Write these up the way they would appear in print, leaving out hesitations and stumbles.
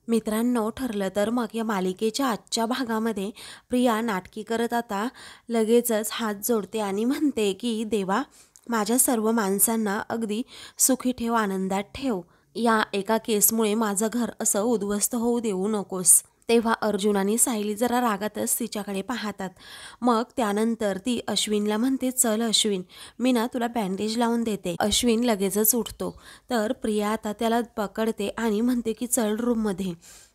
मित्रांनो, ठरलं तर मग या मालिकेच्या आजच्या भागामध्ये प्रिया नाटकी करत आता लगेचच हात जोडते आणि म्हणते की देवा, माझ्या सर्व माणसांना अगदी सुखी ठेव, आनंदात ठेव. या एका केसमुळे माझं घर असं उद्ध्वस्त होऊ देऊ नकोस. तेव्हा अर्जुन आणि सायली जरा रागातच तिच्याकडे पाहतात. मग त्यानंतर ती अश्विनला म्हणते, चल अश्विन, मी ना तुला बँडेज लावून देते. अश्विन लगेचच उठतो. तर प्रिया आता त्याला पकडते आणि म्हणते की चल रूममध्ये.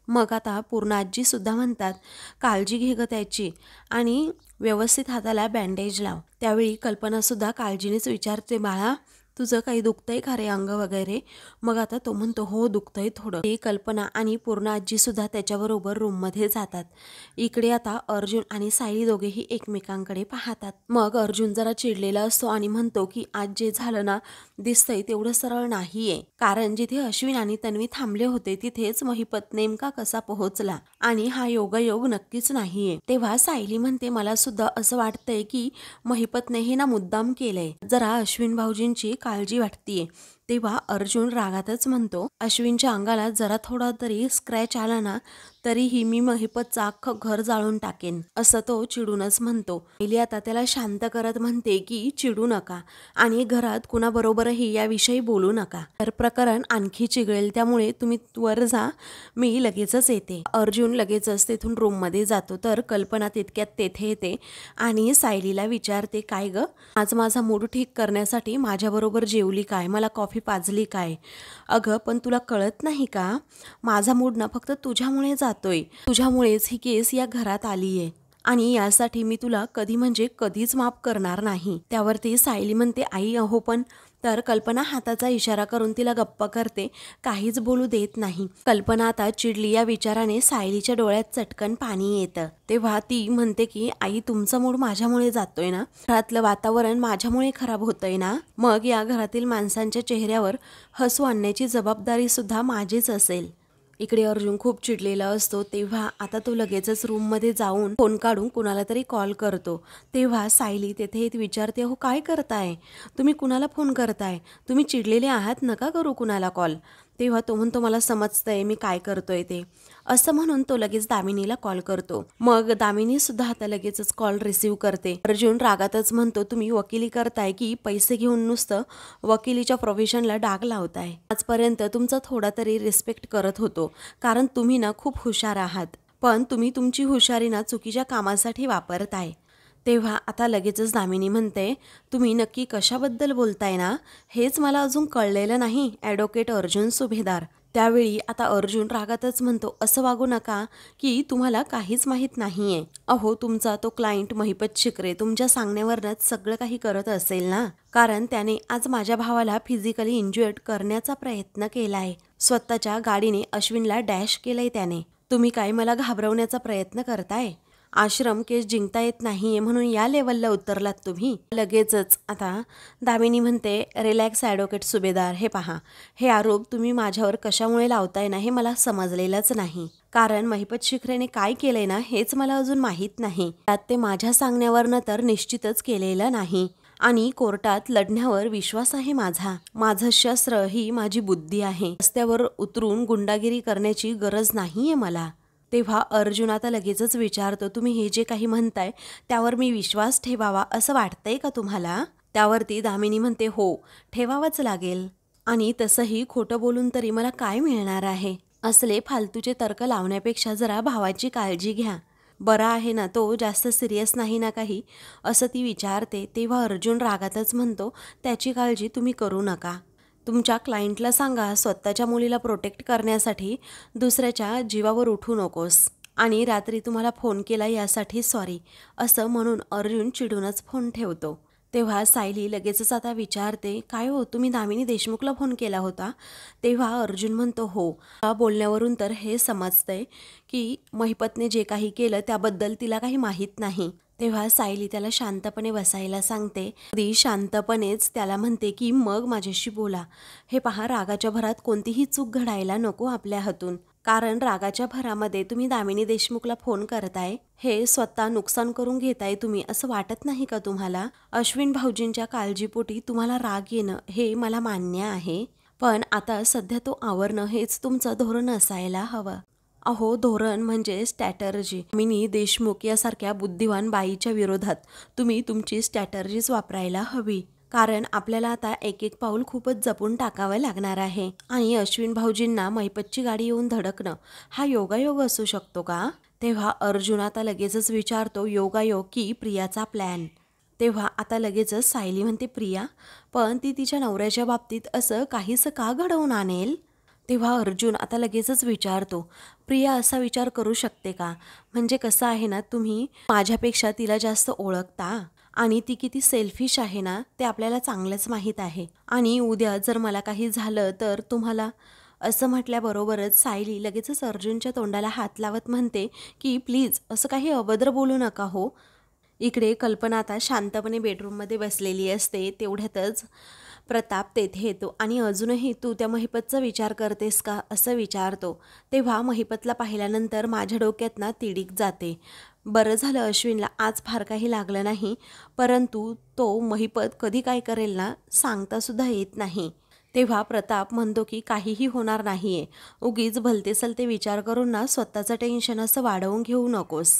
मग आता पूर्णाजी सुद्धा म्हणतात, काळजी घे ग त्याची आणि व्यवस्थित हाताला बँडेज लाव. त्यावेळी कल्पनासुद्धा काळजीनेच विचारते, बाळा तुझं काही दुखतंय का रे अंग वगैरे. मग आता तो म्हणतो, हो दुखतंय थोडं. ही कल्पना आणि पूर्ण आजी सुद्धा त्याच्याबरोबर रूममध्ये जातात. इकडे आता अर्जुन आणि सायली दोघेही एकमेकांकडे पाहतात. मग अर्जुन जरा चिडलेला असतो आणि म्हणतो की आज जे झालं ना, दिसतंय तेवढं सरळ नाहीये. कारण जिथे अश्विन आणि तन्वी थांबले होते तिथेच महिपत नेमका कसा पोहोचला आणि हा योगायोग नक्कीच नाहीये. तेव्हा सायली म्हणते, मला सुद्धा असं वाटतंय की महिपतने हे ना मुद्दाम केलंय. जरा अश्विन भाऊजींची काळजी वाटतीये. तेव्हा अर्जुन रागातच म्हणतो, अश्विनच्या अंगाला जरा थोडा तरी स्क्रॅच आला ना तरीही मी महिपतचं अख्खं घर जाळून टाकेन, असं तो चिडूनच म्हणतो. पहिली आता त्याला शांत करत म्हणते की चिडू नका आणि घरात कुणाबरोबरही याविषयी बोलू नका, तर प्रकरण आणखी चिघळेल. त्यामुळे तुम्ही वर जा, मी लगेचच येते. अर्जुन लगेचच तेथून रूममध्ये जातो. तर कल्पना तितक्यात तेथे येते आणि सायलीला विचारते, काय ग, आज माझा मूड ठीक करण्यासाठी माझ्याबरोबर जेवली काय, मला कॉफी पाजली काय. अगं पण तुला कळत नाही का, माझा मूड ना फक्त तुझ्यामुळे जातोय. तुझ्यामुळेच ही केस या घरात आलीये आणि यासाठी मी तुला कधी म्हणजे कधीच माफ करणार नाही. त्यावरती सायली म्हणते, आई अहो पण. तर कल्पना हाताचा इशारा करून तिला गप्प करते, काहीच बोलू देत नाही. कल्पना आता चिडली या विचाराने सायलीच्या डोळ्यात चटकन पाणी येतं. तेव्हा ती म्हणते की आई, तुमचा मूड माझ्यामुळे जातोय ना, घरातलं वातावरण माझ्यामुळे खराब होतंय ना, मग या घरातील माणसांच्या चेहऱ्यावर हसू आणण्याची जबाबदारी सुद्धा माझीच असेल. इकडे अर्जुन खूप चिडलेला असतो. तेव्हा आता तो लगेचच रूममध्ये जाऊन फोन काढून कुणाला तरी कॉल करतो. तेव्हा सायली तेथे विचारते, हो काय करताय तुम्ही, कुणाला फोन करताय, तुम्ही चिडलेले आहात, नका करू कुणाला कॉल. तेव्हा तो म्हणतो, मला समजतंय मी काय करतोय ते, असं म्हणून तो लगेच दामिनीला कॉल करतो. मग दामिनी सुद्धा आता लगेचच कॉल रिसीव्ह करते. अर्जुन रागातच म्हणतो, तुम्ही वकिली करताय की पैसे घेऊन नुसतं वकिलीच्या प्रोफेशनला डाग लावताय. आजपर्यंत तुमचा थोडा तरी रिस्पेक्ट करत होतो, कारण तुम्ही ना खूप हुशार आहात, पण तुम्ही तुमची हुशारी ना चुकीच्या कामासाठी वापरताय. तेव्हा आता लगेचच दामिनी म्हणते, तुम्ही नक्की कशाबद्दल बोलताय ना, हेच मला अजून कळलेलं नाही ॲडव्होकेट अर्जुन सुभेदार. त्यावेळी आता अर्जुन रागातच म्हणतो, असं वागू नका की तुम्हाला काहीच माहीत नाहीये. अहो तुमचा तो क्लायंट महिपत शिकरे तुमच्या सांगण्यावरच सगळं काही करत असेल ना, कारण त्याने आज माझ्या भावाला फिजिकली इंज्युअर्ड करण्याचा प्रयत्न केलाय. स्वतःच्या गाडीने अश्विनला डॅश केलंय त्याने. तुम्ही काय मला घाबरवण्याचा प्रयत्न करताय. आश्रम केस जिंकता येत नाहीये म्हणून या लेवलला उतरलात तुम्ही. लगेचच आता दामिनी म्हणते, रिलॅक्स ॲडव्होकेट सुभेदार, हे पहा, हे आरोप तुम्ही माझ्यावर कशामुळे लावताय ना हे मला समजलेलंच नाही. कारण महिपत शिखरेने काय केलंय ना हेच मला अजून माहीत नाही. त्यात ते माझ्या सांगण्यावरनं तर निश्चितच केलेलं नाही आणि कोर्टात लढण्यावर विश्वास आहे माझा. माझं शस्त्र ही माझी बुद्धी आहे. रस्त्यावर उतरून गुंडागिरी करण्याची गरज नाहीये मला. तेव्हा अर्जुन आता लगेचच विचारतो, तुम्ही हे जे काही म्हणताय त्यावर मी विश्वास ठेवावा असं वाटतंय का तुम्हाला. त्यावरती दामिनी म्हणते, हो ठेवावाच लागेल आणि तसंही खोटं बोलून तरी मला काय मिळणार आहे. असले फालतूचे तर्क लावण्यापेक्षा जरा भावाची काळजी घ्या, बरा आहे ना तो, जास्त सिरियस नाही ना काही, असं ती विचारते. तेव्हा अर्जुन रागातच म्हणतो, त्याची काळजी तुम्ही करू नका. तुमच्या क्लायंटला सांगा, स्वतःच्या मुलीला प्रोटेक्ट करण्यासाठी दुसऱ्याच्या जीवावर उठू नकोस आणि रात्री तुम्हाला फोन केला यासाठी सॉरी, असं म्हणून अर्जुन चिडूनच फोन ठेवतो. तेव्हा सायली लगेचच आता विचारते, काय हो तुम्ही दामिनी देशमुखला फोन केला होता. तेव्हा अर्जुन म्हणतो, हो. बोलण्यावरून तर हे समजतंय की महिपतने जे काही केलं त्याबद्दल तिला काही माहीत नाही. तेव्हा सायली त्याला शांतपणे बसायला सांगते. अगदी शांतपणेच त्याला म्हणते की मग माझ्याशी बोला. हे पहा, रागाच्या भरात कोणतीही चूक घडायला नको आपल्या हातून, कारण रागाच्या भरामध्ये तुम्ही दामिनी देशमुखला फोन करताय, हे स्वतः नुकसान करून घेताय तुम्ही, असं वाटत नाही का तुम्हाला. अश्विन भाऊजींच्या काळजीपोटी तुम्हाला राग येणं हे मला मान्य आहे, पण आता सध्या तो आवरणं हेच तुमचं धोरण असायला हवं. अहो, धोरण म्हणजे स्ट्रॅटर्जी. मिनी देशमुख यासारख्या बुद्धिवान बाईच्या विरोधात तुम्ही तुमची स्ट्रॅटर्जीच वापरायला हवी. कारण आपल्याला आता एक एक पाऊल खूपच जपून टाकावं लागणार आहे. आणि अश्विन भाऊजींना महिपतची गाडी येऊन धडकणं हा योगायोग असू शकतो का? तेव्हा अर्जुन आता लगेचच विचारतो, योगायोग की प्रियाचा प्लॅन? तेव्हा आता लगेचच सायली म्हणते, प्रिया पण ती तिच्या नवऱ्याच्या बाबतीत असं काहीसं का घडवून आणेल? तेव्हा अर्जुन आता लगेचच विचारतो, प्रिया असा विचार करू शकते का? म्हणजे कसं आहे ना, तुम्ही माझ्यापेक्षा तिला जास्त ओळखता आणि ती किती सेल्फिश आहे ना ते आपल्याला चांगलंच माहीत आहे. आणि उद्या जर मला काही झालं तर तुम्हाला, असं म्हटल्याबरोबरच सायली लगेचच अर्जुनच्या तोंडाला हात लावत म्हणते की प्लीज असं काही अभद्र बोलू नका हो. इकडे कल्पना आता शांतपणे बेडरूममध्ये बसलेली असते. तेवढ्यातच प्रताप तेथे येतो आणि अजूनही तू त्या महिपतचा विचार करतेस का असं विचारतो. तेव्हा महिपतला पाहिल्यानंतर माझ्या डोक्यात ना तिडीक जाते. बरं झालं अश्विनला आज फार काही लागलं नाही, परंतु तो महिपत कधी काय करेल ना सांगतासुद्धा येत नाही. तेव्हा प्रताप म्हणतो की काहीही होणार नाहीये, उगीच भलते-सलते विचार करून ना स्वतःचं टेन्शन असं वाढवून घेऊ नकोस.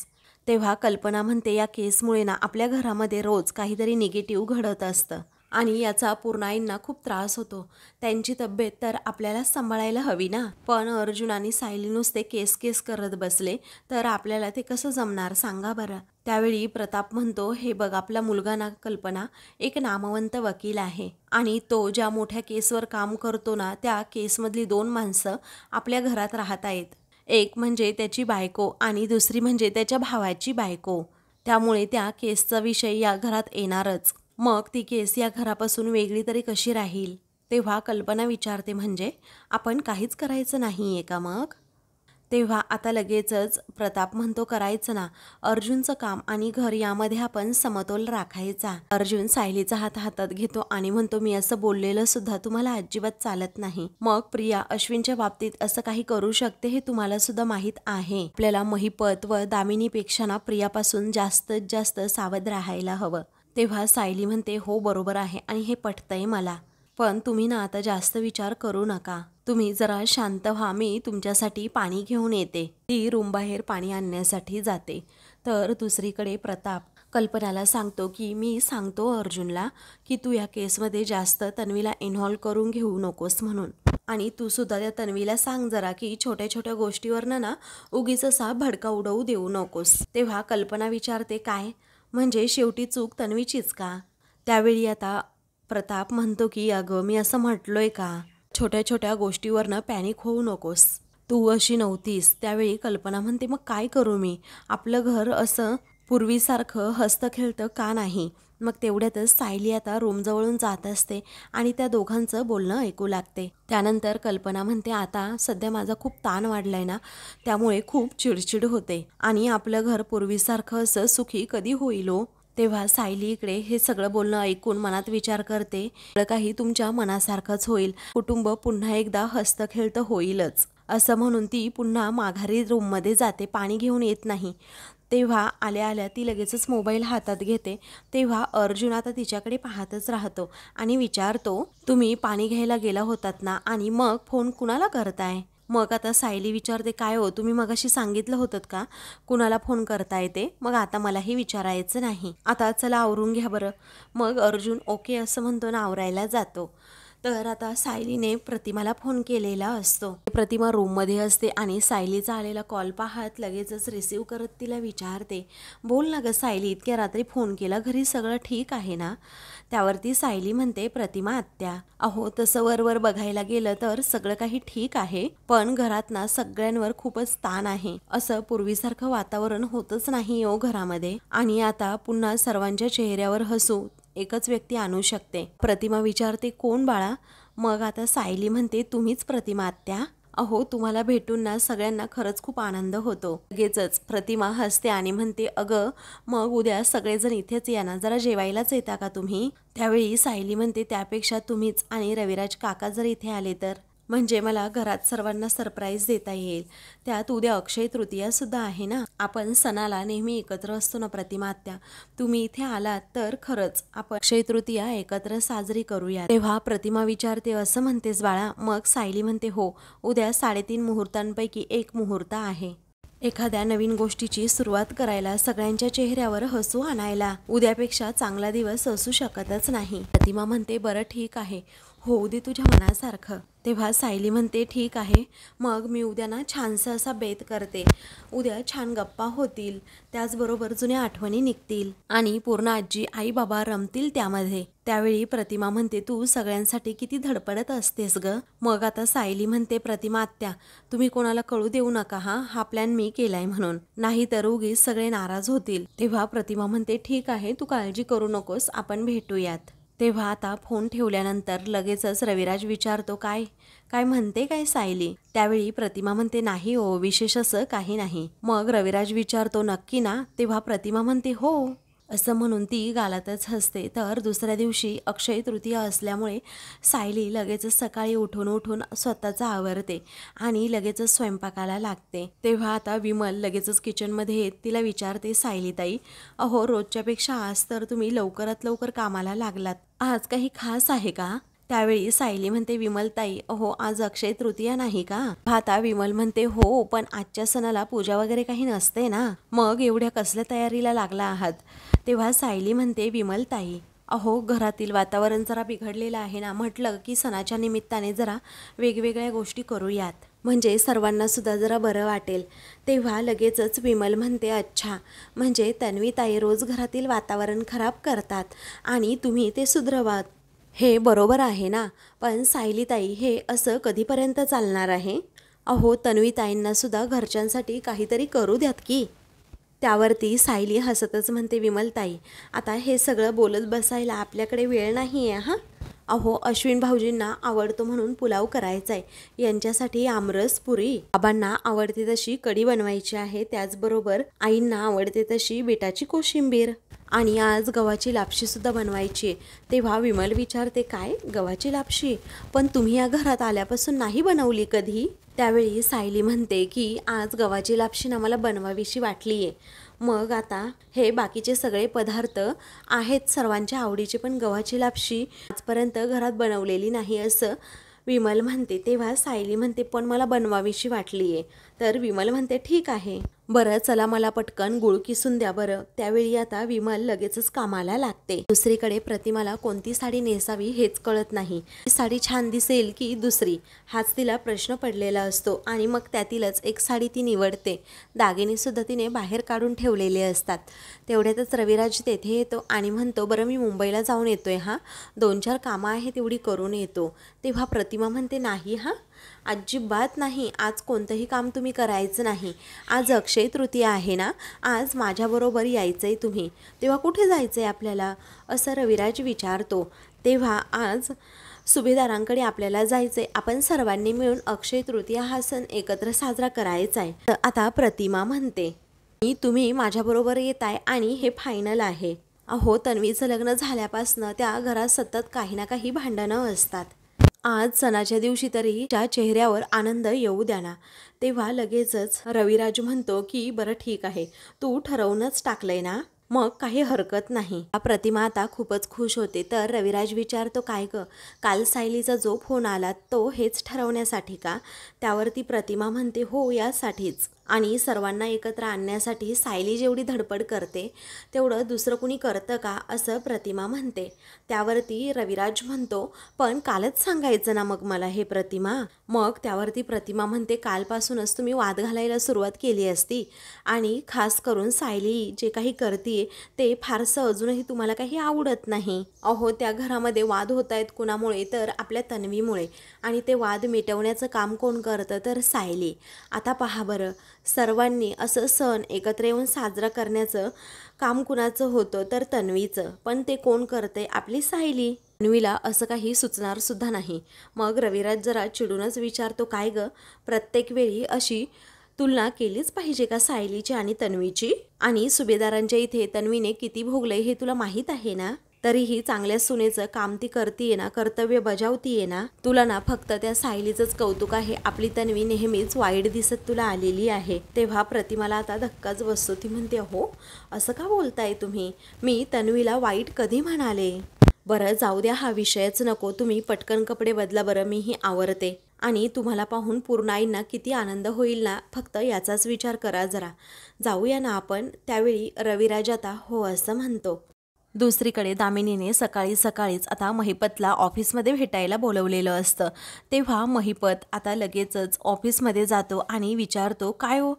तेव्हा कल्पना म्हणते, या केसमुळे ना आपल्या घरामध्ये रोज काहीतरी निगेटिव्ह घडत असतं आणि याचा पूर्णाईंना खूप त्रास होतो. त्यांची तब्येत तर आपल्यालाच सांभाळायला हवी ना. पण अर्जुन आणि सायली नुसते केस केस करत बसले तर आपल्याला ते कसं जमणार सांगा बरं. त्यावेळी प्रताप म्हणतो, हे बघ आपला मुलगा ना कल्पना एक नामवंत वकील आहे आणि तो ज्या मोठ्या केसवर काम करतो ना त्या केसमधली 2 माणसं आपल्या घरात राहत आहेत. एक म्हणजे त्याची बायको आणि दुसरी म्हणजे त्याच्या भावाची बायको. त्यामुळे त्या केसचा विषय या घरात येणारच. मग ती केस या घरापासून वेगळी तरी कशी राहील? तेव्हा कल्पना विचारते, म्हणजे आपण काहीच करायचं नाही आहे का मग? तेव्हा आता लगेचच प्रताप म्हणतो, करायचं ना. अर्जुनचं काम आणि घर यामध्ये आपण समतोल राखायचा. अर्जुन सायलीचा हात हातात घेतो आणि म्हणतो, मी असं बोललेलं सुद्धा तुम्हाला अजिबात चालत नाही. मग प्रिया अश्विनच्या बाबतीत असं काही करू शकते हे तुम्हाला सुद्धा माहीत आहे. आपल्याला महिपत व दामिनीपेक्षा ना प्रियापासून जास्तीत जास्त सावध राहायला हवं. तेव्हा सायली म्हणते, हो बरोबर आहे आणि हे पटतंय मला. पण तुम्ही ना आता जास्त विचार करू नका. तुम्ही जरा शांत व्हा, मी तुमच्यासाठी पाणी घेऊन येते. ती रूमबाहेर पाणी आणण्यासाठी जाते. तर दुसरीकडे प्रताप कल्पनाला सांगतो की मी सांगतो अर्जुनला की तू या केसमध्ये जास्त तन्वीला इन्व्हॉल्व करून घेऊ नकोस म्हणून. आणि तू सुद्धा त्या तन्वीला सांग जरा की छोट्या छोट्या गोष्टीवरनं ना उगीच असा भडका उडवू देऊ नकोस. तेव्हा कल्पना विचारते, काय म्हणजे शेवटी चूक तन्वीचीच का? त्यावेळी आता प्रताप म्हणतो की अगं मी असं म्हटलोय का? छोट्या छोट्या गोष्टीवरनं पॅनिक होऊ नकोस. तू अशी नव्हतीस. त्यावेळी कल्पना म्हणते, मग काय करू मी? आपलं घर असं पूर्वीसारखं हसतं खेळतं का नाही? मग तेवढ्यातच सायली आता रूमजवळून जात असते आणि त्या दोघांचं बोलणं ऐकू लागते. त्यानंतर कल्पना म्हणते, आता सध्या माझा खूप ताण वाढलाय ना, त्यामुळे खूप चिडचिड होते आणि आपलं घर पूर्वीसारखं असं सुखी कधी होईल हो? तेव्हा सायली इकडे हे सगळं बोलणं ऐकून मनात विचार करते, सगळं काही तुमच्या मनासारखंच होईल. कुटुंब पुन्हा एकदा हसतं खेळतं होईलच. असं म्हणून ती पुन्हा माघारी रूममध्ये जाते. पाणी घेऊन येत नाही. तेव्हा आल्या आल्या ती लगेचच मोबाईल हातात घेते. तेव्हा अर्जुन आता तिच्याकडे पाहतच राहतो आणि विचारतो, तुम्ही पाणी घ्यायला गेला होतात ना आणि मग फोन कुणाला करताय? मग आता सायली विचारते, काय हो तुम्ही मगाशी सांगितलं होतं का कुणाला फोन करताय ते? मग आता मलाही विचारायचं नाही. आता चला आवरून घ्या बरं. मग अर्जुन ओके असं म्हणतो ना आवरायला जातो. तर आता सायलीने प्रतिमाला फोन केलेला असतो. प्रतिमा रूममध्ये असते आणि सायलीचा आलेला कॉल पाहत लगेचच रिसीव करत तिला विचारते, बोल ना गं सायली, इतक्या रात्री फोन केला, घरी सगळं ठीक आहे ना? त्यावरती सायली म्हणते, प्रतिमा आत्या, अहो तसं वरवर बघायला गेलं तर सगळं काही ठीक आहे, पण घरात ना सगळ्यांवर खूपच ताण आहे. असं पूर्वीसारखं वातावरण होतच नाही हो घरामध्ये. आणि आता पुन्हा सर्वांच्या चेहऱ्यावर हसू एकच व्यक्ती आणू शकते. प्रतिमा विचारते, कोण बाळा? मग आता सायली म्हणते, तुम्हीच प्रतिमा आत्या. अहो तुम्हाला भेटून ना सगळ्यांना खरंच खूप आनंद होतो. लगेचच प्रतिमा हसते आणि म्हणते, अगं मग उद्या सगळेजण इथेच या ना, जरा जेवायलाच येता का तुम्ही? त्यावेळी सायली म्हणते, त्यापेक्षा तुम्हीच आणि रविराज काका जर इथे आले तर? म्हणजे मला घरात सर्वांना सरप्राईज देता येईल. त्यात उद्या अक्षय तृतीया सुद्धा आहे ना. आपण सणाला नेहमी एकत्र असतो ना प्रतिमा आत्या. तुम्ही इथे आलात तर खरंच आपण अक्षय तृतीया एकत्र साजरी करूया. तेव्हा प्रतिमा विचारते, असं म्हणतेस बाळा? मग सायली म्हणते, हो, उद्या 3:30 मुहूर्तांपैकी एक मुहूर्त आहे. एखाद्या नवीन गोष्टीची सुरुवात करायला, सगळ्यांच्या चेहऱ्यावर हसू आणायला उद्यापेक्षा चांगला दिवस असू शकतच नाही. प्रतिमा म्हणते, बरं ठीक आहे, होऊ दे तुझ्या मनासारखं. तेव्हा सायली म्हणते, ठीक आहे, मग मी उद्या ना छानसं असा बेत करते. उद्या छान गप्पा होतील, त्याचबरोबर जुन्या आठवणी निघतील आणि पूर्ण आजी आई बाबा रमतील त्यामध्ये. त्यावेळी प्रतिमा म्हणते, तू सगळ्यांसाठी किती धडपडत असतेस ग. मग आता सायली म्हणते, प्रतिमा आत्या, तुम्ही कोणाला कळू देऊ नका हा प्लॅन मी केलाय म्हणून, नाही तर उगीच सगळे नाराज होतील. तेव्हा प्रतिमा म्हणते, ठीक आहे, तू काळजी करू नकोस, आपण भेटूयात. तेव्हा आता फोन ठेवल्यानंतर लगेचच रविराज विचारतो, काय काय म्हणते काय सायली? त्यावेळी प्रतिमा म्हणते, नाही हो, विशेष असं काही नाही. मग रविराज विचारतो, नक्की ना? तेव्हा प्रतिमा म्हणते, हो, असं म्हणून ती गालातच हसते. तर दुसऱ्या दिवशी अक्षय तृतीया असल्यामुळे सायली लगेचच सकाळी उठून स्वतःचा आवरते आणि लगेचच स्वयंपाकाला लागते. तेव्हा आता विमल लगेचच किचनमध्ये येत तिला विचारते, सायलीताई, अहो रोजच्यापेक्षा आज तर तुम्ही लवकरात लवकर कामाला लागलात, आज काही खास आहे का? त्यावेळी सायली म्हणते, विमलताई, अहो आज अक्षय तृतीया नाही का? आता विमल म्हणते, हो, पण आजच्या सणाला पूजा वगैरे काही नसते ना, मग एवढ्या कसल्या तयारीला लागला आहात? तेव्हा सायली म्हणते, विमलताई, अहो घरातील वातावरण जरा बिघडलेलं आहे ना, म्हटलं की सणाच्या निमित्ताने जरा वेगवेगळ्या गोष्टी करूयात, म्हणजे सर्वांना सुद्धा जरा बरं वाटेल. तेव्हा लगेचच विमल म्हणते, अच्छा, म्हणजे तन्वीताई रोज घरातील वातावरण खराब करतात आणि तुम्ही ते सुधरवात, हे बरोबर आहे ना? पण सायलीताई, हे असं कधीपर्यंत चालणार आहे? अहो तन्वीताईंना सुद्धा घरच्यांसाठी काहीतरी करू द्यात की. त्यावरती सायली हसतच म्हणते, विमलताई, आता हे सगळं बोलत बसायला आपल्याकडे वेळ नाही आहे हां. अहो अश्विन भाऊजींना आवडतो म्हणून पुलाव करायचा आहे, यांच्यासाठी आमरस पुरी, बाबांना आवडते तशी कढी बनवायची आहे, त्याचबरोबर आईंना आवडते तशी बीटाची कोशिंबीर, आणि आज गव्हाची लापशी सुद्धा बनवायची आहे. तेव्हा विमल विचारते, काय गव्हाची लापशी? पण तुम्ही या घरात आल्यापासून नाही बनवली कधी? त्यावेळी सायली म्हणते की आज गव्हाची लापशी ना मला बनवावीशी वाटली आहे. मग आता हे बाकीचे सगळे पदार्थ आहेत सर्वांच्या आवडीचे, पण गव्हाची लापशी आजपर्यंत घरात बनवलेली नाही असं विमल म्हणते. तेव्हा सायली म्हणते, पण मला बनवावीशी वाटली आहे. तर विमल म्हणते, ठीक आहे, बरं चला मला पटकन गुळ किसून द्या बरं. त्यावेळी आता विमल लगेचच कामाला लागते. दुसरीकडे प्रतिमाला कोणती साडी नेसावी हेच कळत नाही. साडी छान दिसेल की दुसरी, हाच तिला प्रश्न पडलेला असतो आणि मग त्यातीलच एक साडी ती निवडते. दागिने सुद्धा तिने बाहेर काढून ठेवलेले असतात. तेवढ्यातच रविराज तेथे येतो आणि म्हणतो, बरं मी मुंबईला जाऊन येतोय 2-4 कामं आहेत तेवढी करून येतो. तेव्हा प्रतिमा म्हणते, नाही अजिबात नाही, आज कोणतंही काम तुम्ही करायचं नाही. आज अक्षय तृतीया आहे ना, आज माझ्याबरोबर यायचं आहे तुम्ही. तेव्हा कुठे जायचं आहे आपल्याला, असं रविराज विचारतो. तेव्हा आज सुभेदारांकडे आपल्याला जायचं आहे, आपण सर्वांनी मिळून अक्षय तृतीया हा सण एकत्र साजरा करायचा आहे. आता प्रतिमा म्हणते, तुम्ही माझ्याबरोबर येताय आणि हे फायनल आहे. अहो तन्वीचं लग्न झाल्यापासनं त्या घरात सतत काही ना काही भांडणं असतात. आज सणाच्या दिवशी तरी त्या चेहऱ्यावर आनंद येऊ द्या ना. तेव्हा लगेचच रविराज म्हणतो की बरं ठीक आहे, तू ठरवूनच टाकलंय ना, मग काही हरकत नाही. प्रतिमा आता खूपच खुश होते. तर रविराज विचारतो, काय ग, काल सायलीचा जो फोन आला तो हेच ठरवण्यासाठी का? त्यावरती प्रतिमा म्हणते, हो यासाठीच, आणि सर्वांना एकत्र आणण्यासाठी सायली जेवढी धडपड करते तेवढं दुसरं कुणी करतं का, असं प्रतिमा म्हणते. त्यावरती रविराज म्हणतो, पण कालच सांगायचं ना मग मला हे प्रतिमा. मग त्यावरती प्रतिमा म्हणते, कालपासूनच तुम्ही वाद घालायला सुरुवात केली असती, आणि खास करून सायली जे काही करते ते फारसं अजूनही तुम्हाला काही आवडत नाही. अहो त्या घरामध्ये वाद होत आहेत कुणामुळे, तर आपल्या तन्वीमुळे, आणि ते वाद मिटवण्याचं काम कोण करतं, तर सायली. आता पहा बरं, सर्वांनी असं सण एकत्र येऊन साजरा करण्याचं काम कुणाचं होतं, तर तन्वीचं, पण ते कोण करते, आपली सायली. तन्वीला असं काही सुचणार सुद्धा नाही. मग रविराज जरा चिडूनच विचारतो, काय ग, प्रत्येक वेळी अशी तुलना केलीच पाहिजे का सायलीची आणि तन्वीची? आणि सुभेदारांच्या इथे तन्वीने किती भोगले हे तुला माहीत आहे ना? तरीही चांगल्या सुनेचं काम ती करतीये ना, कर्तव्य बजावतीये ना. तुला ना फक्त त्या सायलीचंच कौतुक आहे. आपली तन्वी नेहमीच वाईट दिसत तुला आलेली आहे. तेव्हा प्रतिमाला आता धक्काच बसतो. ती म्हणते, हो असं का बोलताय तुम्ही? मी तन्वीला वाईट कधी म्हणाले? बरं जाऊ द्या, हा विषयच नको. तुम्ही पटकन कपडे बदला बरं, मीही आवरते. आणि तुम्हाला पाहून पूर्णाईंना किती आनंद होईल ना, फक्त याचाच विचार करा जरा. जाऊया ना आपण. त्यावेळी रविराज आता हो असं म्हणतो. दुसरीकडे दामिनीने सकाळी सकाळीच आता महिपतला ऑफिसमध्ये भेटायला बोलवलेलं असतं. तेव्हा महिपत आता लगेचच ऑफिसमध्ये जातो आणि विचारतो, काय हो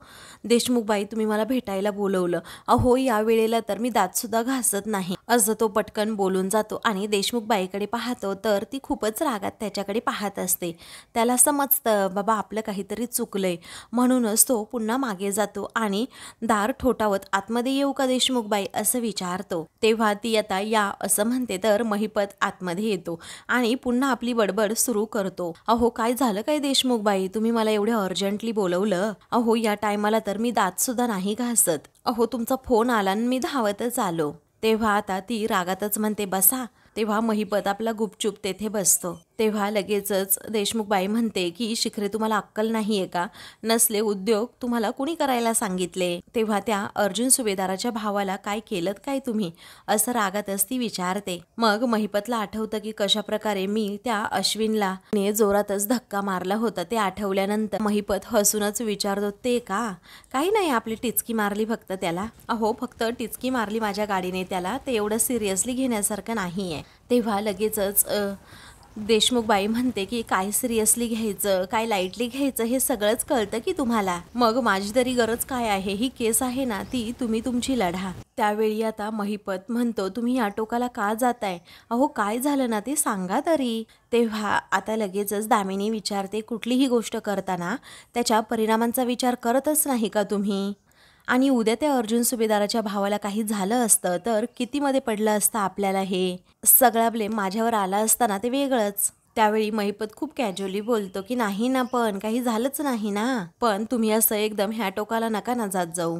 देशमुखबाई, तुम्ही मला भेटायला बोलवलं? अहो या वेळेला तर मी दातसुद्धा घासत नाही, असं तो पटकन बोलून जातो. आणि देशमुखबाईकडे पाहतो तर ती खूपच रागात त्याच्याकडे पाहत असते. त्याला समजतं बाबा आपलं काहीतरी चुकलंय, म्हणूनच तो पुन्हा मागे जातो आणि दार ठोठावत आतमध्ये येऊ का देशमुखबाई असं विचारतो. तेव्हा ती आता या असं म्हणते तर महिपत आतमध्ये येतो आणि पुन्हा आपली बडबड सुरू करतो. अहो काय झालं काय देशमुखबाई, तुम्ही मला एवढं अर्जंटली बोलवलं? अहो या टायमाला तर मी दात सुद्धा नाही घासत. अहो तुमचा फोन आला आणि मी धावतच आलो. तेव्हा आता ती रागातच म्हणते बसा. तेव्हा महिपत आपला गुपचूप तेथे बसतो. तेव्हा लगेचच देशमुखबाई म्हणते की शिखरे, तुम्हाला अक्कल नाही आहे का? नसले उद्योग तुम्हाला कुणी करायला सांगितले? तेव्हा त्या अर्जुन सुभेदाराच्या भावाला काय केलं काय तुम्ही, असं रागातच ती विचारते. मग महिपतला आठवतं की कशा प्रकारे मी त्या अश्विनला जोरातच धक्का मारला होता ते आठवल्यानंतर महिपत हसूनच विचारतो, ते का? काही नाही, आपली टिचकी मारली फक्त त्याला. अहो फक्त टिचकी मारली माझ्या गाडीने त्याला, ते एवढं सिरियसली घेण्यासारखं नाही आहे. तेव्हा लगेचच देशमुखबाई म्हणते की काय सिरियसली घ्यायचं, काय लाईटली घ्यायचं हे सगळंच कळतं की तुम्हाला. मग माझी तरी गरज काय आहे? ही केस आहे ना, ती तुम्ही तुमची लढा. त्यावेळी आता महिपत म्हणतो, तुम्ही या टोकाला का जाताय? अहो काय झालं ना ते सांगा तरी. तेव्हा आता लगेचच दामिनी विचारते, कुठलीही गोष्ट करताना त्याच्या परिणामांचा विचार करतच नाही का तुम्ही? आणि उद्या त्या अर्जुन सुभेदाराच्या भावाला काही झालं असतं तर किती मध्ये पडलं असतं आपल्याला? हे सगळा ब्लेम माझ्यावर आला असताना ते वेगळंच. त्यावेळी महिपत खूप कॅज्युअली बोलतो की नाही ना, पण काही झालंच नाही ना. पण तुम्ही असं एकदम ह्या टोकाला नका ना जात जाऊ.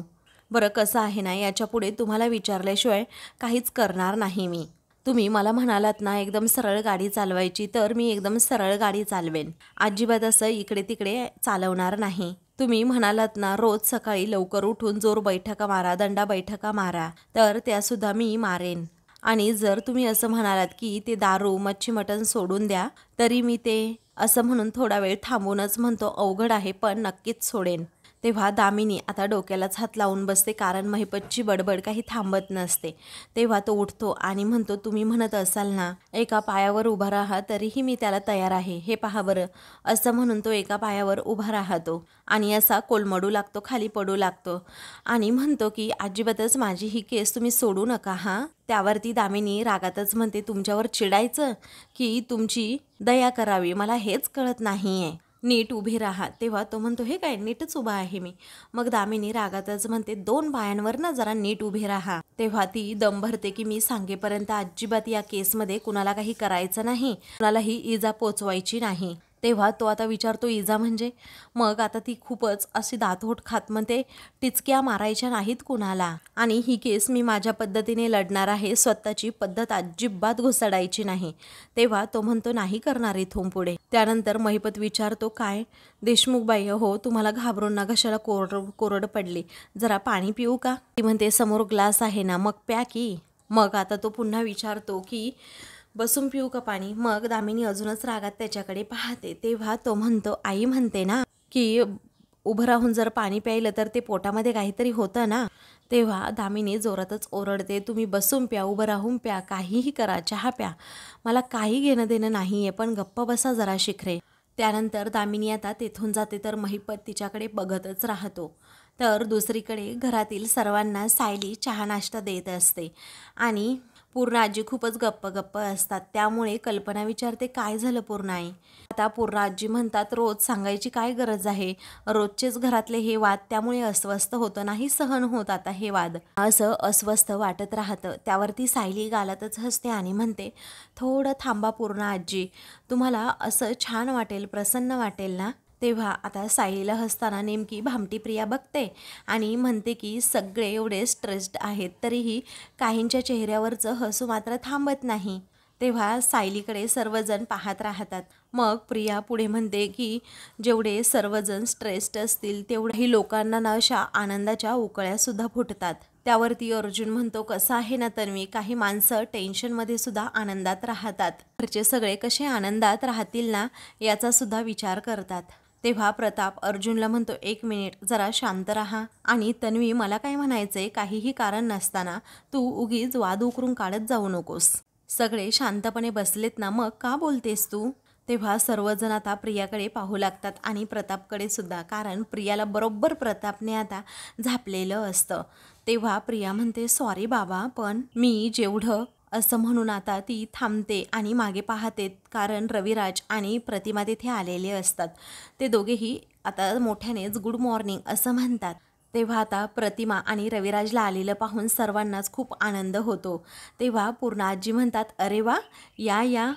बरं कसं आहे ना, याच्या पुढे तुम्हाला विचारल्याशिवाय काहीच करणार नाही मी. तुम्ही मला म्हणालात ना एकदम सरळ गाडी चालवायची, तर मी एकदम सरळ गाडी चालवेन. अजिबात असं इकडे तिकडे चालवणार नाही. तुम्ही म्हणालात ना रोज सकाळी लवकर उठून जोर बैठका मारा, दंडा बैठका मारा, तर त्यासुद्धा मी मारेन. आणि जर तुम्ही असं म्हणालात की ते दारू मच्छी मटण सोडून द्या, तरी मी ते असं म्हणून थोडा वेळ थांबूनच म्हणतो अवघड आहे पण नक्कीच सोडेन. तेव्हा दामिनी आता डोक्यालाच हात लावून बसते, कारण महिपतची बडबड काही थांबत नसते. तेव्हा तो उठतो आणि म्हणतो, तुम्ही म्हणत असाल ना एका पायावर उभा राहा, तरीही मी त्याला तयार आहे. हे पहा बरं. असं म्हणून तो एका पायावर उभा राहतो आणि असा कोलमडू लागतो, खाली पडू लागतो आणि म्हणतो की अजिबातच माझी ही केस तुम्ही सोडू नका हां. त्यावरती दामिनी रागातच म्हणते, तुमच्यावर चिडायचं की तुमची दया करावी, मला हेच कळत नाहीये. नीट उभी राहा. तेव्हा तो म्हणतो, हे काय नीटच उभा आहे मी. मग दामिनी रागातच म्हणते, 2 पायांवर ना जरा नीट उभी राहा. तेव्हा ती दम भरते की मी सांगेपर्यंत अजिबात या केसमध्ये कुणाला काही करायचं नाही, कुणालाही इजा पोचवायची नाही. तेव्हा तो आता विचारतो, इजा म्हणजे? मग आता ती खूपच अशी दातोट खात म्हणते, टिचक्या मारायच्या नाहीत कुणाला, आणि ही केस मी माझ्या पद्धतीने लढणार आहे, स्वतःची पद्धत अजिबात घुसडायची नाही. तेव्हा तो म्हणतो, नाही करणार इथून पुढे. त्यानंतर महिपत विचारतो, काय देशमुखबाई हो तुम्हाला घाबरून ना घशाला कोरड पडली, जरा पाणी पिऊ का? ती म्हणते, समोर ग्लास आहे ना, मग प्या की. मग आता तो पुन्हा विचारतो की बसून पिऊ का पाणी? मग दामिनी अजूनच रागात त्याच्याकडे पाहते. तेव्हा तो म्हणतो, आई म्हणते ना की उभं राहून जर पाणी प्यायलं तर ते पोटामध्ये काहीतरी होतं ना. तेव्हा दामिनी जोरातच ओरडते, तुम्ही बसून प्या, उभं राहून प्या, काहीही करा, चहा प्या, मला काही घेणं देणं नाही आहे, पण गप्प बसा जरा शिखरे. त्यानंतर दामिनी आता तेथून जाते तर महिपत तिच्याकडे बघतच राहतो. तर दुसरीकडे घरातील सर्वांना सायली चहा नाश्ता देत असते आणि पूर्ण आजी खूपच गप्प असतात. त्यामुळे कल्पना विचारते, काय झालं पूर्णाई? आता पूर्ण आजी म्हणतात, रोज सांगायची काय गरज आहे, रोजचेच घरातले हे वाद, त्यामुळे अस्वस्थ होतं, नाही सहन होत आता हे वाद, असं अस्वस्थ वाटत राहतं. त्यावरती सायली गालातच हसते आणि म्हणते, थोडं थांबा पूर्ण आजी, तुम्हाला असं छान वाटेल, प्रसन्न वाटेल ना, तेव्हा आता सायलीला हसताना नेमकी भामटी प्रिया बघते आणि म्हणते की सगळे एवढे स्ट्रेस्ड आहेत तरीही काहींच्या चेहऱ्यावरचं हसू मात्र थांबत नाही. तेव्हा सायलीकडे सर्वजण पाहत राहतात. मग प्रिया पुढे म्हणते की जेवढे सर्वजण स्ट्रेस्ड असतील तेवढ्याही लोकांना ना अशा आनंदाच्या उकळ्यासुद्धा फुटतात. त्यावरती अर्जुन म्हणतो, कसं आहे ना तन्वी, काही माणसं टेन्शनमध्ये सुद्धा आनंदात राहतात. घरचे सगळे कसे आनंदात राहतील ना याचा सुद्धा विचार करतात. तेव्हा प्रताप अर्जुनला म्हणतो, 1 मिनिट जरा शांत राहा. आणि तन्वी, मला काय म्हणायचंय, काहीही कारण नसताना तू उगीच वाद उकरून काढत जाऊ नकोस. सगळे शांतपणे बसलेत ना, मग का बोलतेस तू? तेव्हा सर्वजण आता प्रियाकडे पाहू लागतात आणि प्रतापकडे सुद्धा, कारण प्रियाला बरोबर प्रतापने आता झापलेलं असतं. तेव्हा प्रिया म्हणते, सॉरी बाबा, पण मी जेवढं असं म्हणून आता ती थांबते आणि मागे पाहते, कारण रविराज आणि प्रतिमा तिथे आलेले असतात. ते दोघेही आता मोठ्यानेच गुड मॉर्निंग असं म्हणतात. तेव्हा आता प्रतिमा आणि रविराजला आलेलं पाहून सर्वांनाच खूप आनंद होतो. तेव्हा पूर्णाजी म्हणतात, अरे वा, या या.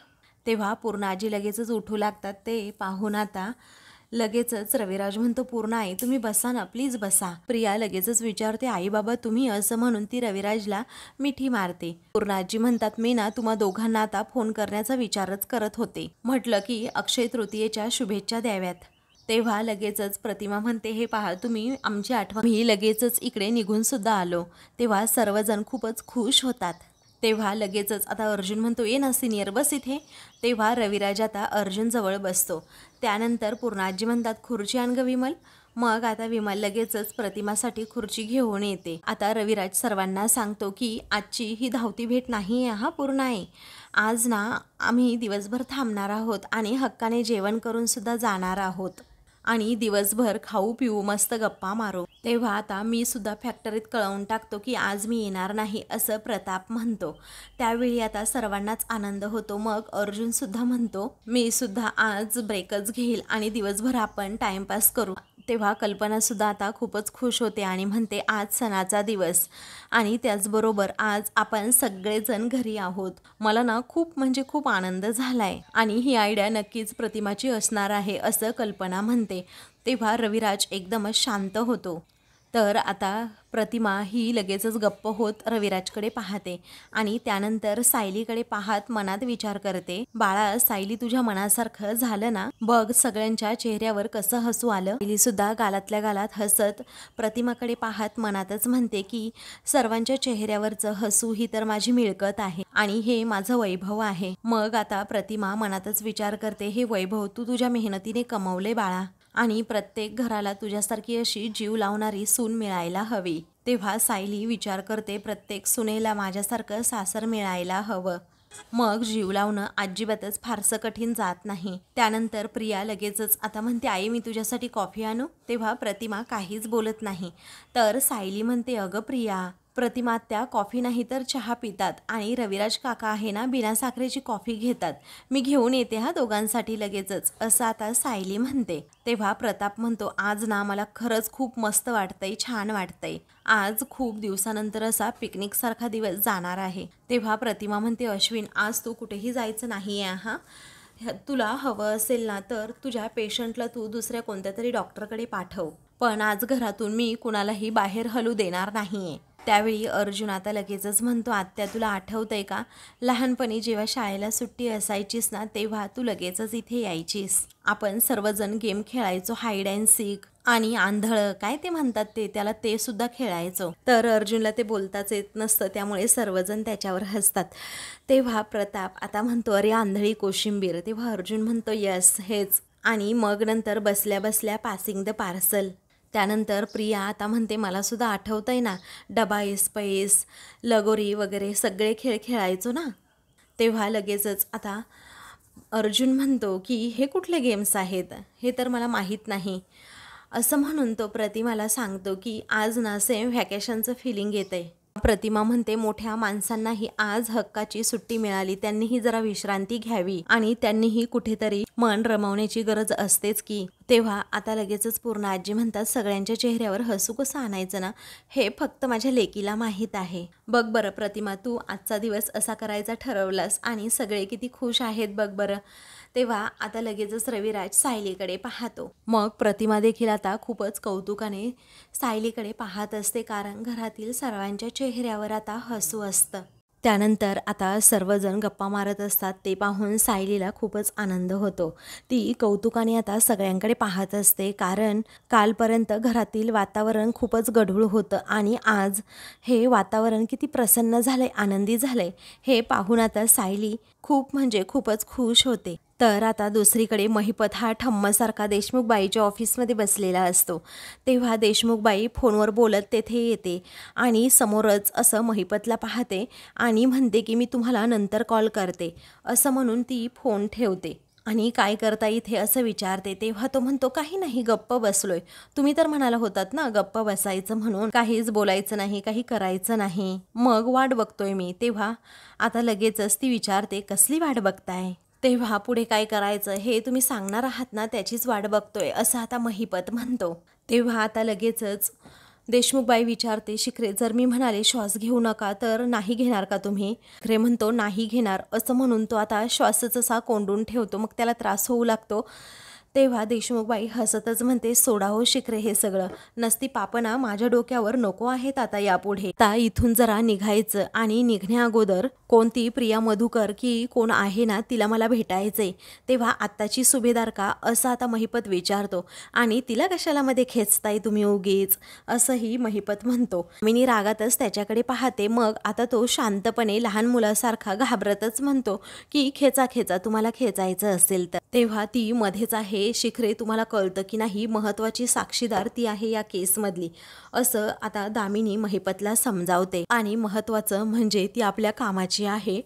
तेव्हा पूर्णाजी लगेचच उठू लागतात. ते पाहून आता लगेचच रविराज म्हणतो, पूर्णा आई तुम्ही बसा ना, प्लीज बसा. प्रिया लगेचच विचारते, आई बाबा तुम्ही, असं म्हणून ती रविराजला मिठी मारते. पूर्णाजी म्हणतात, मी ना तुम्हा दोघांना आता फोन करण्याचा विचारच करत होते. म्हटलं की अक्षय तृतीयेच्या शुभेच्छा द्याव्यात. तेव्हा लगेचच प्रतिमा म्हणते, हे पहा तुम्ही आमची आठवण, मी लगेचच इकडे निघून सुद्धा आलो. तेव्हा सर्वजण खूपच खुश होतात. तेव्हा लगेचच आता अर्जुन म्हणतो, ये ना सिनियर, बस इथे. तेव्हा रविराज आता अर्जुन जवळ बसतो. त्यानंतर पूर्णाजी म्हणतात, खुर्ची आण ग विमल. मग आता विमल लगेचच प्रतिमासाठी खुर्ची घेऊन येते. आता रविराज सर्वांना सांगतो की आजची ही धावती भेट नाही आहे हा पूर्ण आहे. आज ना आम्ही दिवसभर थांबणार आहोत आणि हक्काने जेवण करून सुद्धा जाणार आहोत आणि दिवसभर खाऊ पिऊ मस्त गप्पा मारू. तेव्हा आता मी सुद्धा फॅक्टरीत कळवून टाकतो की आज मी येणार नाही असं प्रताप म्हणतो. त्यावेळी आता सर्वांनाच आनंद होतो. मग अर्जुन सुद्धा म्हणतो, मी सुद्धा आज ब्रेकच घेईल आणि दिवसभर आपण टाइमपास करू. तेव्हा कल्पनासुद्धा आता खूपच खुश होते आणि म्हणते, आज सणाचा दिवस आणि त्याचबरोबर आज आपण सगळेजण घरी आहोत. मला ना खूप म्हणजे खूप आनंद झालाय आणि ही आयडिया नक्कीच प्रतिमाची असणार आहे असं कल्पना म्हणते. तेव्हा रविराज एकदमच शांत होतो. तर आता प्रतिमा ही लगेचच गप्प होत रविराजकडे पाहते आणि त्यानंतर सायलीकडे पाहत मनात विचार करते, बाळा सायली तुझ्या मनासारखं झालं ना, बघ सगळ्यांच्या चेहऱ्यावर कसं हसू आलं. सायली सुद्धा गालातल्या गालात हसत प्रतिमाकडे पाहत मनातच म्हणते की सर्वांच्या चेहऱ्यावरचं हसू ही तर माझी मिळकत आहे आणि हे माझं वैभव आहे. मग आता प्रतिमा मनातच विचार करते, हे वैभव तू तुझ्या मेहनतीने कमवले बाळा आणि प्रत्येक घराला तुझ्यासारखी अशी जीव लावणारी सून मिळायला हवी. तेव्हा सायली विचार करते, प्रत्येक सुनेला माझ्यासारखं सासर मिळायला हवं. मग जीव लावणं अजिबातच फारसं कठीण जात नाही. त्यानंतर प्रिया लगेचच आता म्हणते, आई मी तुझ्यासाठी कॉफी आणू. तेव्हा प्रतिमा काहीच बोलत नाही. तर सायली म्हणते, अगं प्रिया, प्रतिमा त्या कॉफी नाही तर चहा पितात आणि रविराज काका आहे ना बिना साखरेची कॉफी घेतात. मी घेऊन येते हा दोघांसाठी लगेचच, असं आता सायली म्हणते. तेव्हा प्रताप म्हणतो, आज ना मला खरंच खूप मस्त वाटतंय, छान वाटतंय. आज खूप दिवसानंतर असा पिकनिक सारखा दिवस जाणार आहे. तेव्हा प्रतिमा म्हणते, अश्विन आज तू कुठेही जायचं नाही आहे हा. तुला हवं असेल ना तर तुझ्या पेशंटला तू दुसऱ्या कोणत्या तरी डॉक्टरकडे पाठव, पण आज घरातून मी कुणालाही बाहेर हलू देणार नाहीये. त्यावेळी अर्जुन आता लगेचच म्हणतो, आत्या तुला आठवतंय का, लहानपणी जेव्हा शाळेला सुट्टी असायचीस ना तेव्हा तू लगेचच इथे यायचीस. आपण सर्वजण गेम खेळायचो, हाईड अँड सीक आणि आंधळं काय ते म्हणतात त्याला ते सुद्धा खेळायचो. तर अर्जुनला ते बोलताच येत नसतं, त्यामुळे सर्वजण त्याच्यावर हसतात. तेव्हा प्रताप आता म्हणतो, अरे आंधळी कोशिंबीर. तेव्हा अर्जुन म्हणतो, यस हेच. आणि मग नंतर बसल्या बसल्या पासिंग द पार्सल. त्यानंतर प्रिया आता म्हणते, मला सुद्धा आठवतंय ना, डबा ऐस लगोरी वगैरे सगळे खेळ खेळायचो ना. तेव्हा लगेचच आता अर्जुन म्हणतो की हे कुठले गेम्स आहेत, हे तर मला माहीत नाही. असं म्हणून तो प्रतिमाला सांगतो की आज ना सेम व्हॅकेशनचं फिलिंग येतंय. प्रतिमा म्हणते, मोठ्या माणसांनाही आज हक्काची सुट्टी मिळाली, त्यांनीही जरा विश्रांती घ्यावी आणि त्यांनीही कुठेतरी मन रमवण्याची गरज असतेच की. तेव्हा आता लगेचच पूर्ण आजी म्हणतात, सगळ्यांच्या चेहऱ्यावर हसू कसं आणायचं ना, हे फक्त माझ्या लेकीला माहीत आहे. बघ बरं प्रतिमा, तू आजचा दिवस असा करायचा ठरवलास आणि सगळे किती खुश आहेत बघ बरं. तेव्हा आता लगेचच रविराज सायलीकडे पाहतो. मग प्रतिमा देखील आता खूपच कौतुकाने सायलीकडे पाहत असते, कारण घरातील सर्वांच्या चेहऱ्यावर आता हसू असतं. त्यानंतर आता सर्वजण गप्पा मारत असतात. ते पाहून सायलीला खूपच आनंद होतो. ती कौतुकाने आता सगळ्यांकडे पाहत असते, कारण कालपर्यंत घरातील वातावरण खूपच गढूळ होतं आणि आज हे वातावरण किती प्रसन्न झालंय, आनंदी झालंय हे पाहून आता सायली खूप म्हणजे खूपच खुश होते. तर आता दुसरीकडे महिपत हा ठम्मसारखा देशमुखबाईच्या ऑफिसमध्ये बसलेला असतो. तेव्हा देशमुखबाई फोनवर बोलत तेथे येते आणि समोरच असं महिपतला पाहते आणि म्हणते की मी तुम्हाला नंतर कॉल करते, असं म्हणून ती फोन ठेवते. आणि काय करता इथे असं विचारते. तेव्हा तो म्हणतो, काही नाही, गप्प बसलोय. तुम्ही तर म्हणाला होतात ना गप्प बसायचं म्हणून, काहीच बोलायचं नाही, काही करायचं नाही, मग वाट बघतोय मी. तेव्हा आता लगेचच ती विचारते, कसली वाट बघताय? तेव्हा पुढे काय करायचं हे तुम्ही सांगणार आहात ना, त्याचीच वाट बघतोय, असं आता महिपत म्हणतो. तेव्हा आता लगेचच देशमुखबाई विचारते, शिखरे, जर मी म्हणाले श्वास घेऊ नका तर नाही घेणार का तुम्ही? शिखरे म्हणतो, नाही घेणार, असं म्हणून तो आता श्वासच असा कोंडून ठेवतो. मग त्याला त्रास होऊ लागतो. तेव्हा देशमुखबाई हसतच म्हणते, सोडा हो शिखरे हे सगळं, नसती पापना माझ्या डोक्यावर नको आहेत आता यापुढे. आता इथून जरा निघायचं आणि निघण्या अगोदर कोणती प्रिया मधुकर की कोण आहे ना, तिला मला भेटायचंय. तेव्हा आत्ताची सुभेदार का, असं आता महिपत विचारतो. आणि तिला कशाला मध्ये खेचताय तुम्ही उगीच, असंही महिपत म्हणतो. मिनी रागातच त्याच्याकडे पाहते. मग आता तो शांतपणे लहान मुलासारखा घाबरतच म्हणतो की खेचा खेचा, तुम्हाला खेचायचं असेल तर. तेव्हा ती मध्येच आहे, शिखरे तुम्हाला कळतं की नाही, महत्त्वाची साक्षीदार ती आहे या केसमधली, असं आता दामिनी महिपतला समजावते. आणि महत्त्वाचं म्हणजे ती आपल्या कामाची आहे.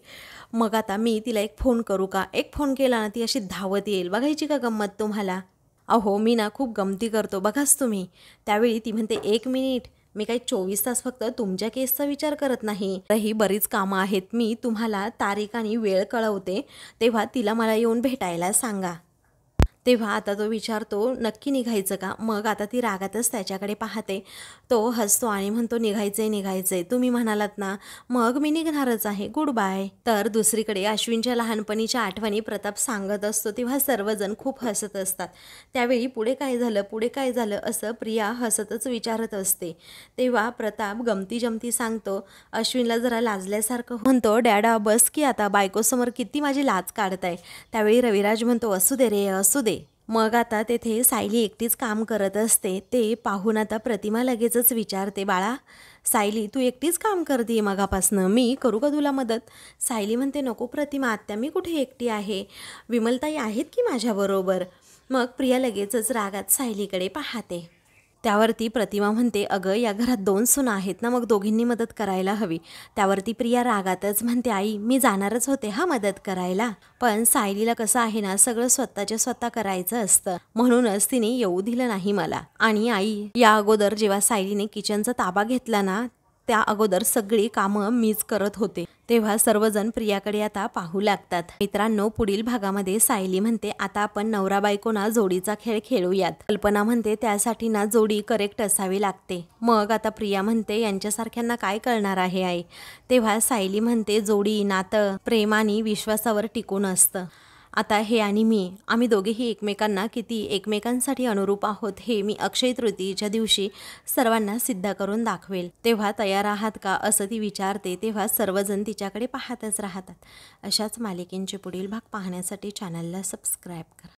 मग आता मी तिला एक फोन करू का? एक फोन केला ना ती अशी धावत येईल, बघायची का गंमत तुम्हाला? अहो मी ना खूप गमती करतो बघाच तुम्ही. त्यावेळी ती म्हणते, 1 मिनिट, मी काही 24 तास फक्त तुमच्या केसचा विचार करत नाही, ही बरीच कामं आहेत. मी तुम्हाला तारीख आणि वेळ कळवते, तेव्हा तिला मला येऊन भेटायला सांगा. तेव्हा आता तो विचारतो, नक्की निघायचं का? मग आता ती रागातच त्याच्याकडे पाहते. तो हसतो आणि म्हणतो, निघायचंय निघायचंय, तुम्ही म्हणालात ना, मग मी निघणारच आहे, गुड बाय. तर दुसरीकडे अश्विनच्या लहानपणीच्या आठवणी प्रताप सांगत असतो. तेव्हा सर्वजण खूप हसत असतात. त्यावेळी पुढे काय झालं, पुढे काय झालं, असं प्रिया हसतच विचारत असते. तेव्हा प्रताप गमती जमती सांगतो. अश्विनला जरा लाजल्यासारखं म्हणतो, डॅडा बस की आता, बायकोसमोर किती माझी लाज काढताय. त्यावेळी रविराज म्हणतो, असू दे रे, असू दे. मग आता तेथे सायली एकटीच काम करत असते. ते पाहून आता प्रतिमा लगेचच विचारते, बाळा सायली, तू एकटीच काम करते मगापासनं, मी करू का तुला मदत? सायली म्हणते, नको प्रतिमा आत्या, मी कुठे एकटी आहे, विमलताई आहेत की माझ्याबरोबर. मग प्रिया लगेचच रागात सायलीकडे पाहते. त्यावरती प्रतिमा म्हणते, अगं या घरात 2 सुना आहेत ना, मग दोघींनी मदत करायला हवी. त्यावरती प्रिया रागातच म्हणते, आई मी जाणारच होते हा मदत करायला, पण सायलीला कसं आहे ना, सगळं स्वतःच्या स्वतः करायचं असतं, म्हणूनच तिने येऊ दिलं नाही मला. आणि आई, या अगोदर जेव्हा सायलीने किचनचा ताबा घेतला ना, त्या अगोदर सगळी कामं मीच करत होते. तेव्हा सर्वजण प्रियाकडे आता पाहू लागतात. मित्रांनो, पुढील भागामध्ये सायली म्हणते, आता आपण नवरा बायको ना जोडीचा खेळ खेळूयात. कल्पना म्हणते, त्यासाठी ना जोडी करेक्ट असावी लागते. मग आता प्रिया म्हणते, यांच्यासारख्यांना काय कळणार आहे आई? तेव्हा सायली म्हणते, जोडी, नातं प्रेम आणि विश्वासावर टिकून असतं. आता हे आणि मी, आम्ही दोघेही एकमेकांना किती एकमेकांसाठी अनुरूप आहोत हे मी अक्षय तृतीयेच्या दिवशी सर्वांना सिद्ध करून दाखवेल. तेव्हा तयार आहात का, असं ती विचारते. तेव्हा सर्वजण तिच्याकडे पाहतच राहतात. अशाच मालिकेंचे पुढील भाग पाहण्यासाठी चॅनलला सबस्क्राईब करा.